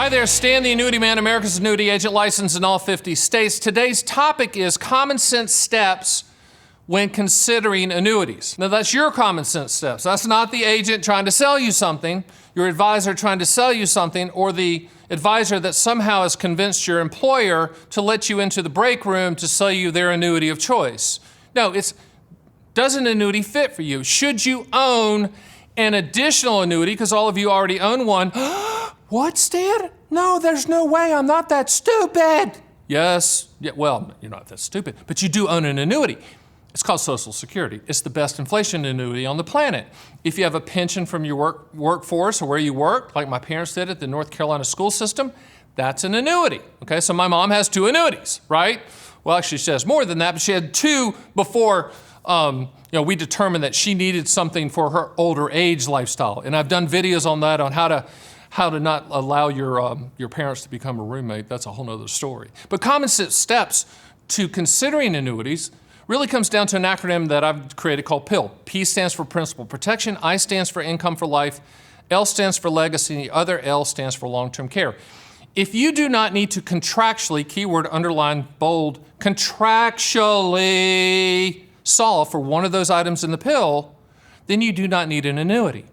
Hi there, Stan the Annuity Man, America's annuity agent, licensed in all 50 states. Today's topic is common sense steps when considering annuities. Now that's your common sense steps. That's not the agent trying to sell you something, your advisor trying to sell you something, or the advisor that somehow has convinced your employer to let you into the break room to sell you their annuity of choice. No, does an annuity fit for you? Should you own an additional annuity because all of you already own one? What, Stan? No, there's no way. I'm not that stupid. Yes. Yeah, well, you're not that stupid, but you do own an annuity. It's called Social Security. It's the best inflation annuity on the planet. If you have a pension from your workforce or where you work, like my parents did at the North Carolina school system, that's an annuity. Okay, so my mom has 2 annuities, right? Well, actually, she has more than that, but she had 2 before we determined that she needed something for her older age lifestyle. And I've done videos on that, on how to not allow your parents to become a roommate. That's a whole nother story. But common sense steps to considering annuities really comes down to an acronym that I've created called PIL. P stands for principal protection, I stands for income for life, L stands for legacy, and the other L stands for long-term care. If you do not need to contractually, keyword underline, bold, contractually solve for one of those items in the PIL, then you do not need an annuity.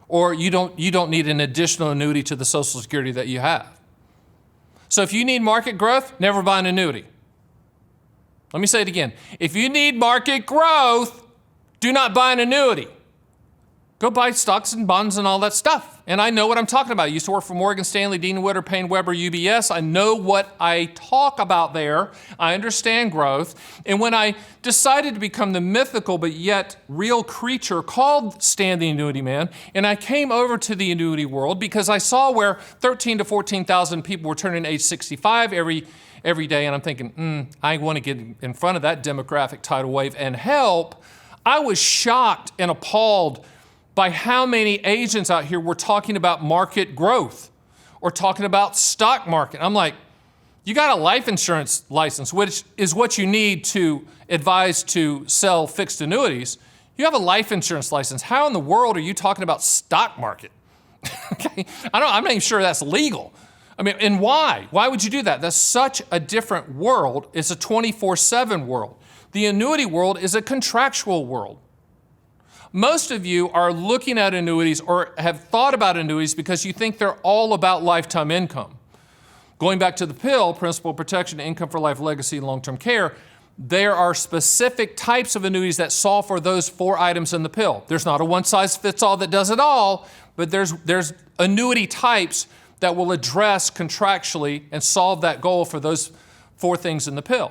Or you don't need an additional annuity to the Social Security that you have. So if you need market growth, never buy an annuity. Let me say it again. If you need market growth, do not buy an annuity. Go buy stocks and bonds and all that stuff. And I know what I'm talking about. I used to work for Morgan Stanley, Dean Witter, Payne Weber, UBS. I know what I talk about there. I understand growth. And when I decided to become the mythical but yet real creature called Stan the Annuity Man, and I came over to the annuity world because I saw where 13,000 to 14,000 people were turning age 65 every day, and I'm thinking, I want to get in front of that demographic tidal wave and help. I was shocked and appalled by how many agents out here were talking about market growth or talking about stock market. I'm like, you got a life insurance license, which is what you need to advise to sell fixed annuities. You have a life insurance license. How in the world are you talking about stock market? Okay, I'm not even sure that's legal. I mean, and why? Why would you do that? That's such a different world. It's a 24/7 world. The annuity world is a contractual world. Most of you are looking at annuities or have thought about annuities because you think they're all about lifetime income. Going back to the PIL, principal protection, income for life, legacy, and long-term care, there are specific types of annuities that solve for those 4 items in the PIL. There's not a one-size-fits-all that does it all, but there's annuity types that will address contractually and solve that goal for those 4 things in the PIL.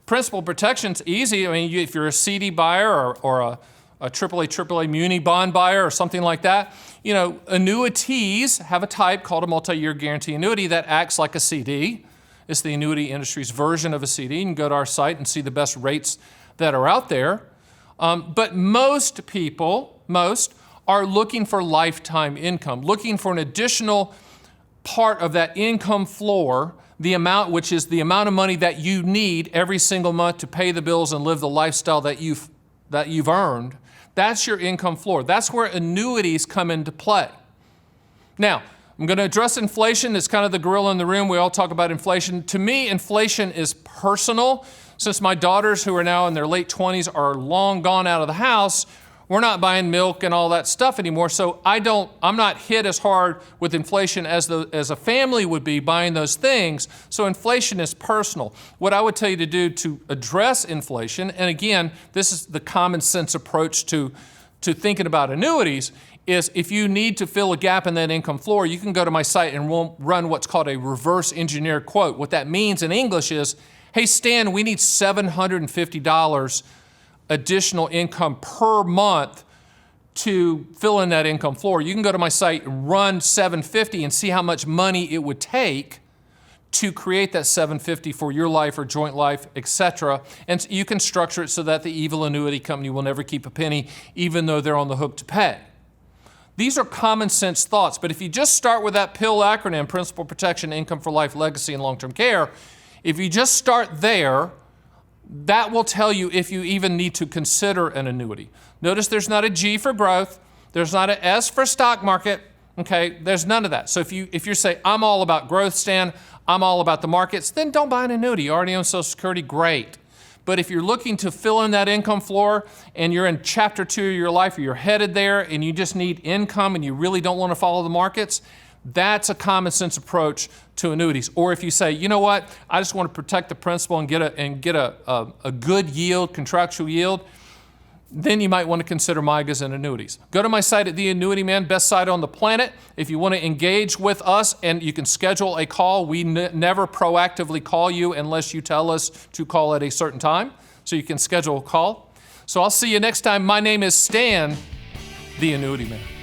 Principal protection's easy. I mean, if you're a CD buyer or a AAA muni bond buyer or something like that, annuities have a type called a multi-year guarantee annuity that acts like a CD. It's the annuity industry's version of a CD. You can go to our site and see the best rates that are out there. But most people are looking for lifetime income, looking for an additional part of that income floor, the amount which is the amount of money that you need every single month to pay the bills and live the lifestyle that you've earned. That's your income floor. That's where annuities come into play. Now, I'm going to address inflation. It's kind of the gorilla in the room. We all talk about inflation. To me, inflation is personal. Since my daughters, who are now in their late 20s, are long gone out of the house, we're not buying milk and all that stuff anymore. So I'm not hit as hard with inflation as a family would be buying those things. So inflation is personal. What I would tell you to do to address inflation, and again, this is the common sense approach to thinking about annuities, is if you need to fill a gap in that income floor, you can go to my site and we'll run what's called a reverse engineer quote. What that means in English is, hey, Stan, we need $750 additional income per month to fill in that income floor. You can go to my site and run $750 and see how much money it would take to create that $750 for your life or joint life, etc. And you can structure it so that the evil annuity company will never keep a penny, even though they're on the hook to pay. These are common sense thoughts, but if you just start with that PIL acronym, principal protection, income for life, legacy, and long-term care, if you just start there, that will tell you if you even need to consider an annuity. Notice there's not a G for growth, there's not an S for stock market, Okay, there's none of that. So if you say, I'm all about growth, Stan, I'm all about the markets, then don't buy an annuity. You already own Social Security, great. But if you're looking to fill in that income floor and you're in chapter 2 of your life, or you're headed there and you just need income and you really don't want to follow the markets, that's a common sense approach to annuities. Or if you say, you know what, I just want to protect the principal and get a good yield, contractual yield, then you might want to consider MYGAs and annuities. Go to my site at The Annuity Man, best site on the planet. If you want to engage with us, and you can schedule a call. We never proactively call you unless you tell us to call at a certain time. So you can schedule a call. So I'll see you next time. My name is Stan, The Annuity Man.